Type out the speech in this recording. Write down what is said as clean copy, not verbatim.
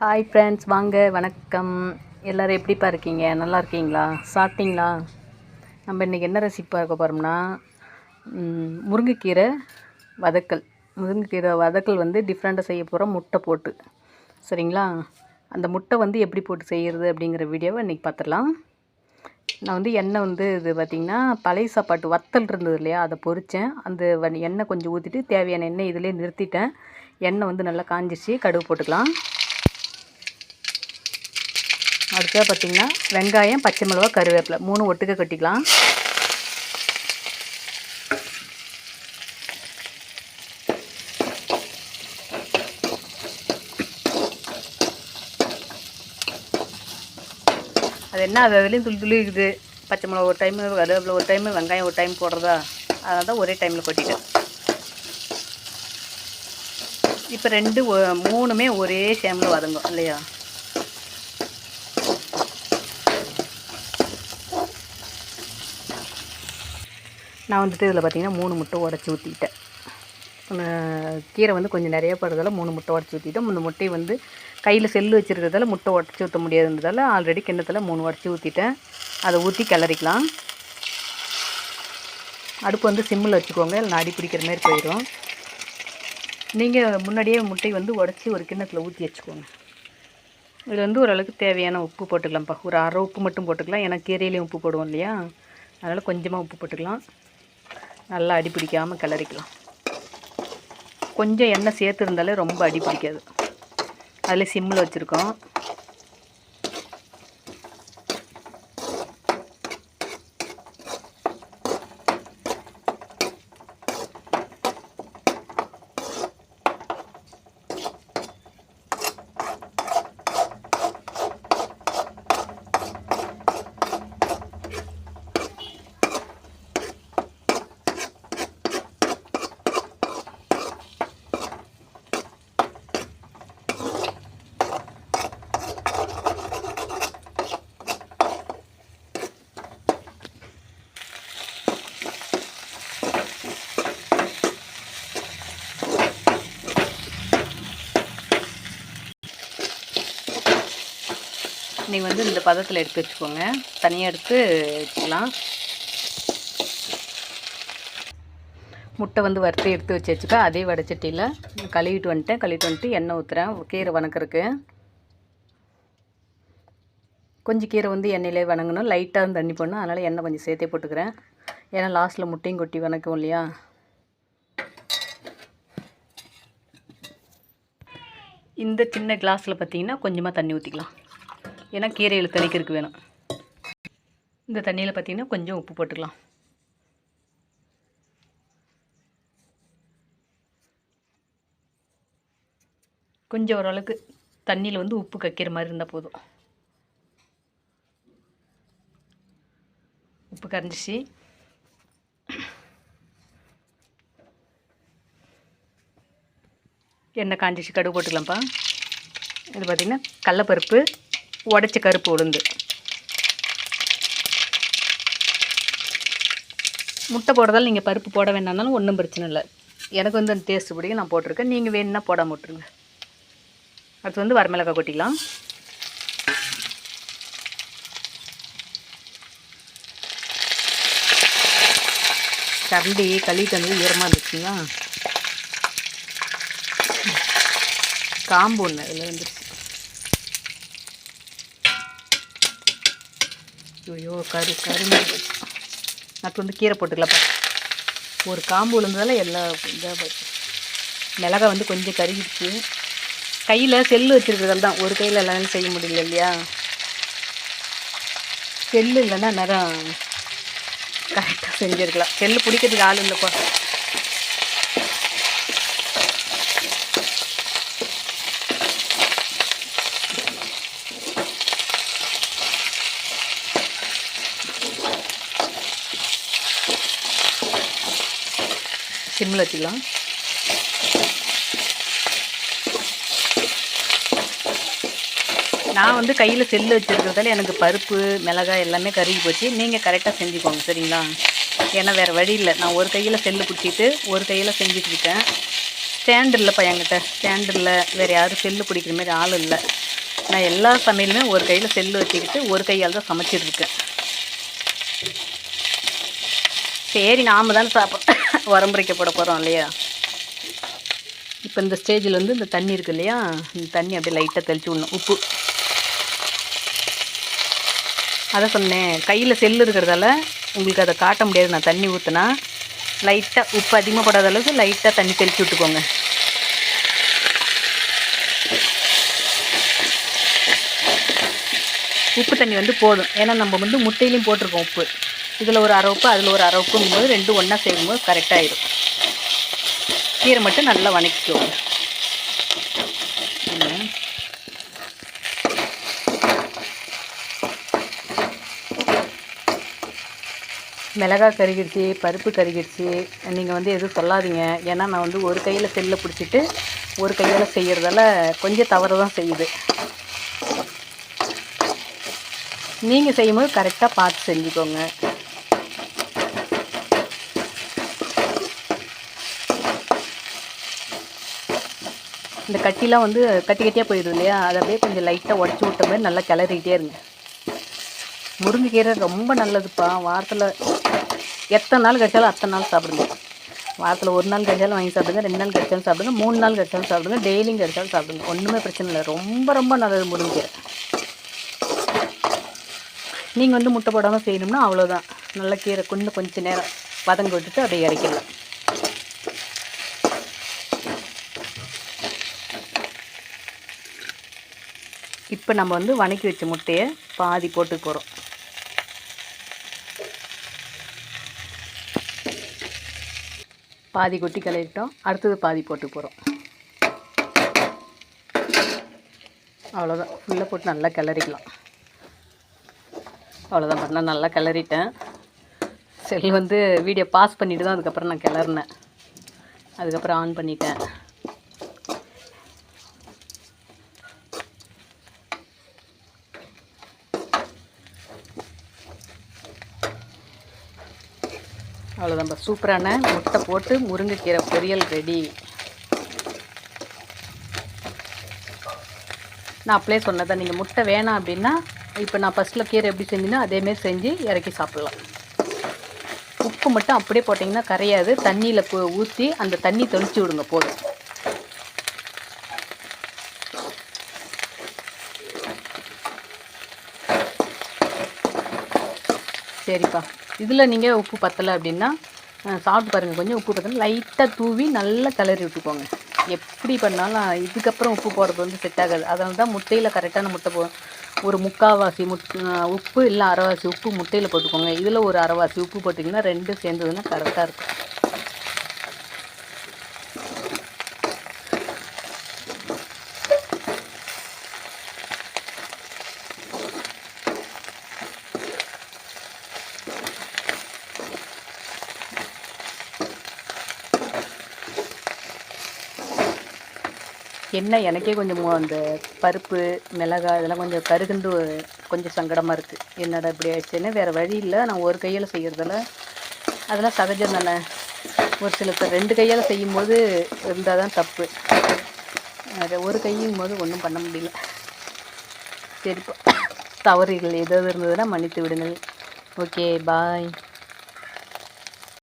Hi friends, வாங்க, வணக்கம். எல்லோரும் எப்படிப்பா இருக்கீங்க? நல்லா இருக்கீங்களா? சாப்பிட்டீங்களா? நம்ம இன்றைக்கி என்ன ரெசிபி பார்க்க போகிறோம்னா முருங்கைக்கீரை வதக்கல். முருங்கைக்கீரை வதக்கல் வந்து டிஃப்ரெண்ட்டாக செய்ய போகிறோம், முட்டை போட்டு. சரிங்களா? அந்த முட்டை வந்து எப்படி போட்டு செய்கிறது அப்படிங்கிற வீடியோவை இன்றைக்கி பார்த்துடலாம். நான் வந்து எண்ணெய் வந்து இது பார்த்திங்கன்னா பழைய சாப்பாட்டு வத்தல் இருந்தது இல்லையா, அதை பொரித்தேன். அந்த எண்ணெய் கொஞ்சம் ஊற்றிட்டு தேவையான எண்ணெய் இதிலே நிறுத்திட்டேன். எண்ணெய் வந்து நல்லா காஞ்சிச்சு. கடுகு போட்டுக்கலாம். அடுத்தது பார்த்திங்கன்னா வெங்காயம், பச்சை மிளகா, கருவேப்பிலை 3 ஒட்டுக்க கட்டிக்கலாம். அது என்ன, அது அதுலேயும் துளி இருக்குது. பச்சை மிளகா ஒரு டைமு, கருவேப்பிலை ஒரு டைமு, வெங்காயம் ஒரு டைம் போடுறதா, அதனால தான் ஒரே டைமில் கொட்டிட்டேன். இப்போ 3மே ஒரே ஷேமில் வதங்கும் இல்லையா? நான் வந்துட்டு இதில் பார்த்திங்கன்னா 3 முட்டை உடச்சி ஊற்றிக்கிட்டேன். கீரை வந்து கொஞ்சம் நிறைய படுறதால 3 முட்டை உடச்சி ஊற்றிட்டேன். 3 முட்டையை வந்து கையில் செல்லு வச்சுருக்கிறதால முட்டை உடச்சி ஊற்ற முடியாதுன்றதால ஆல்ரெடி கிண்ணத்தில் 3 உடச்சி ஊற்றிட்டேன். அதை ஊற்றி கிளறிக்கலாம். அடுப்பு வந்து சிம்மில் வச்சுக்கோங்க, இல்லை அடி பிடிக்கிற மாதிரி போயிடும். நீங்கள் முன்னாடியே முட்டை வந்து உடச்சி ஒரு கிண்ணத்தில் ஊற்றி வச்சுக்கோங்க. இதில் வந்து ஓரளவுக்கு தேவையான உப்பு போட்டுக்கலாம்ப்பா. ஒரு அரை உப்பு மட்டும் போட்டுக்கலாம், ஏன்னா கீரையிலையும் உப்பு போடுவோம் இல்லையா, அதனால் கொஞ்சமாக உப்பு போட்டுக்கலாம். நல்லா அடி பிடிக்காமல் கிளறிக்கலாம். கொஞ்சம் எண்ணெய் சேர்த்துருந்தாலே ரொம்ப அடி பிடிக்காது. அதில் சிம்மில் வச்சுருக்கோம். நீங்கள் வந்து இந்த பதத்தில் எடுத்து வச்சுக்கோங்க. தனியாக எடுத்து வச்சுக்கலாம். முட்டை வந்து வறுத்து எடுத்து வச்சுக்கா. அதே வடைச்சட்டியில் கழுவிட்டு வந்துட்டு எண்ணெய் ஊற்றுறேன் கீரை வணக்கிறதுக்கு. கொஞ்சம் கீரை வந்து எண்ணெயிலே வணங்கணும், லைட்டாக தண்ணி போடணும், அதனால் எண்ணெய் கொஞ்சம் சேர்த்தே போட்டுக்கிறேன். ஏன்னா லாஸ்ட்டில் முட்டையும் கொட்டி வணக்கும் இல்லையா. இந்த சின்ன கிளாஸில் பார்த்திங்கன்னா கொஞ்சமாக தண்ணி ஊற்றிக்கலாம், ஏன்னா கீரையில் தெளிக்கிறதுக்கு வேணும். இந்த தண்ணியில் பார்த்திங்கன்னா கொஞ்சம் உப்பு போட்டுக்கலாம். கொஞ்சம் ஓரளவுக்கு தண்ணியில் வந்து உப்பு கக்கிற மாதிரி இருந்தால் போதும். உப்பு கரைஞ்சிச்சு. எண்ணெய் காஞ்சிச்சு. கடுகு போட்டுக்கலாம்ப்பா. இது பார்த்திங்கன்னா கடலப்பருப்பு, உடச்ச கருப்பு உளுந்து. முட்டை போடுறதால நீங்கள் பருப்பு போட வேண்டாம்னாலும் ஒன்றும் பிரச்சனை இல்லை. எனக்கு வந்து அந்த டேஸ்ட்டு பிடிக்கும், நான் போட்டிருக்கேன். நீங்கள் வேணுன்னா போடாம விட்டுருங்க. அடுத்து வந்து வரமிளகாய் கொட்டிக்கலாம். கரண்டி கழுவிட்டு வந்து ஈரமாக இருந்துச்சுங்களா, காம்பு ஒன்று இதில் வந்துருச்சு. ஐயோ கரும்பு. அடுத்து வந்து கீரை போட்டுக்கலாம்ப்பா. ஒரு காம்பு விழுந்ததால் எல்லாம் இதாக மிளகாய் வந்து கொஞ்சம் கருகிடுச்சு. கையில் செல்லு வச்சுருக்கிறதால தான், ஒரு கையில் எல்லாமே செய்ய முடியல இல்லையா. செல்லு இல்லைன்னா நேரம் கரெக்டாக செஞ்சுருக்கலாம். செல்லு பிடிக்கிறதுக்கு ஆள் இல்லைப்பா. சிம்மில் வச்சுக்கலாம். நான் வந்து கையில் செல்லு வச்சுருக்கிறதால எனக்கு பருப்பு மிளகாய் எல்லாமே கருகி போச்சு. நீங்கள் கரெக்டாக செஞ்சுக்கோங்க, சரிங்களா? ஏன்னா வேறு வழி இல்லை. நான் ஒரு கையில் செல்லு பிடிச்சிட்டு ஒரு கையில் செஞ்சுட்ருக்கேன். ஸ்டாண்டு இல்லைப்பா என்கிட்ட, ஸ்டாண்டு இல்லை, வேறு யாரும் செல்லு பிடிக்கிற மாதிரி ஆள் இல்லை. நான் எல்லா சமையலுமே ஒரு கையில் செல்லு வச்சுக்கிட்டு ஒரு கையால் தான் சமைச்சிட்ருக்கேன். சரி, நாம் தானே சாப்பிட்றோம், உரம்புரைக்க போட போகிறோம் இல்லையா? இப்போ இந்த ஸ்டேஜில் வந்து இந்த தண்ணி இருக்குது இல்லையா, இந்த தண்ணி அப்படியே லைட்டாக தெளித்து விடணும். உப்பு, அதை சொன்னேன், கையில் செல்லு இருக்கிறதால உங்களுக்கு அதை காட்ட முடியாது. நான் தண்ணி ஊற்றினா லைட்டாக உப்பு அதிகமாக போடாத அளவுக்கு லைட்டாக தண்ணி தெளித்து விட்டுக்கோங்க. உப்பு தண்ணி வந்து போதும், ஏன்னா நம்ம வந்து முட்டையிலையும் போட்டிருக்கோம் உப்பு. இதில் ஒரு அரை உப்பு, அதில் ஒரு அரை உப்புங்கும்போது ரெண்டும் ஒன்றா செய்யும்போது கரெக்டாகிடும். கீரை மட்டும் நல்லா வணக்கிக்குவோம். மிளகாய் கருகிடுச்சு, பருப்பு கருகிடுச்சு, நீங்கள் வந்து எதுவும் சொல்லாதீங்க. ஏன்னா நான் வந்து ஒரு கையில் செல்லை பிடிச்சிட்டு ஒரு கையால் செய்கிறதால கொஞ்சம் தவறு தான் செய்யுது. நீங்கள் செய்யும்போது கரெக்டாக பார்த்து செஞ்சுக்கோங்க. இந்த கட்டிலாம் வந்து கட்டி கட்டியாக போயிடுது இல்லையா, அதை அப்படியே கொஞ்சம் லைட்டாக உடச்சி விட்ட மாதிரி நல்லா கிளறிக்கிட்டே இருங்க. முருங்கைக்கீரை ரொம்ப நல்லதுப்பா. வாரத்தில் எத்தனை நாள் கிடைச்சாலும் அத்தனை நாள் சாப்பிடுங்க. வாரத்தில் ஒரு நாள் கிடைச்சாலும் வாங்கி சாப்பிடுங்க, 2 நாள் கிடைச்சாலும் சாப்பிடுங்க, 3 நாள் கிடைச்சாலும் சாப்பிடுங்க, டெய்லியும் கிடைச்சாலும் சாப்பிடுங்க. ஒன்றுமே பிரச்சனை இல்லை. ரொம்ப ரொம்ப நல்லது முருங்கைக்கீரை. நீங்கள் வந்து முட்டை போடாமல் செய்யணும்னா அவ்வளோதான். நல்லா கீரை கொஞ்சம் நேரம் வதங்க விட்டுட்டு அப்படியே இறக்கிடலாம். இப்போ நம்ம வந்து வணக்கி வச்ச முட்டையை பாதி போட்டு போகிறோம். பாதி கொட்டி கிளறிட்டோம், அடுத்தது பாதி போட்டு போகிறோம். அவ்வளோதான், ஃபுல்லாக போட்டு நல்லா கிளறிக்கலாம். அவ்வளோதான் பண்ணால் நல்லா கிளறிட்டேன். செல் வந்து வீடியோ பாஸ் பண்ணிவிட்டு தான் அதுக்கப்புறம் நான் கிளறினேன். அதுக்கப்புறம் ஆன் பண்ணிட்டேன். அவ்வளோதான்ப்பா, சூப்பரான முட்டை போட்டு முருங்கைக்கீரை பொரியல் ரெடி. நான் அப்படியே சொன்னதான், நீங்கள் முட்டை வேணாம் அப்படின்னா இப்போ நான் ஃபஸ்ட்டில் கீரை எப்படி செஞ்சேன்னா அதேமாரி செஞ்சு இறக்கி சாப்பிட்லாம். உப்பு மட்டும் அப்படியே போட்டிங்கன்னா கரையாது. தண்ணியில் ஊற்றி அந்த தண்ணி தெளித்து விடுங்க போதும். சரிப்பா, இதில் நீங்கள் உப்பு பத்தலை அப்படின்னா சாப்பிட்டு பாருங்கள். கொஞ்சம் உப்பு பத்தலை லைட்டாக தூவி நல்லா கிளறி விட்டுக்கோங்க. எப்படி பண்ணாலும் இதுக்கப்புறம் உப்பு போடுறது வந்து செட் ஆகாது. அதனால தான் முட்டையில் கரெக்டான முட்டை ஒரு 3/4 உப்பு இல்லை அரைவாசி உப்பு முட்டையில் போட்டுக்கோங்க. இதில் ஒரு அரைவாசி உப்பு போட்டிங்கன்னா 2 சேர்ந்ததுன்னா கரெக்டாக இருக்கும். என்ன எனக்கே கொஞ்சம் அந்த பருப்பு மிளகாய் இதெல்லாம் கொஞ்சம் கருகுண்டு கொஞ்சம் சங்கடமாக இருக்குது. என்னடா இப்படி ஆயிடுச்சுன்னு. வேறு வழி இல்லை, நான் ஒரு கையில் செய்கிறதில்ல. அதெல்லாம் சகஜம் தானே. ஒரு சில பேர் 2 கையால் செய்யும்போது இருந்தால் தான் தப்பு. அதை ஒரு கையும் போது ஒன்றும் பண்ண முடியல. சரிப்பா, தவறுகள் எதாவது இருந்ததுன்னா மன்னித்து விடுங்கள். ஓகே, பாய்.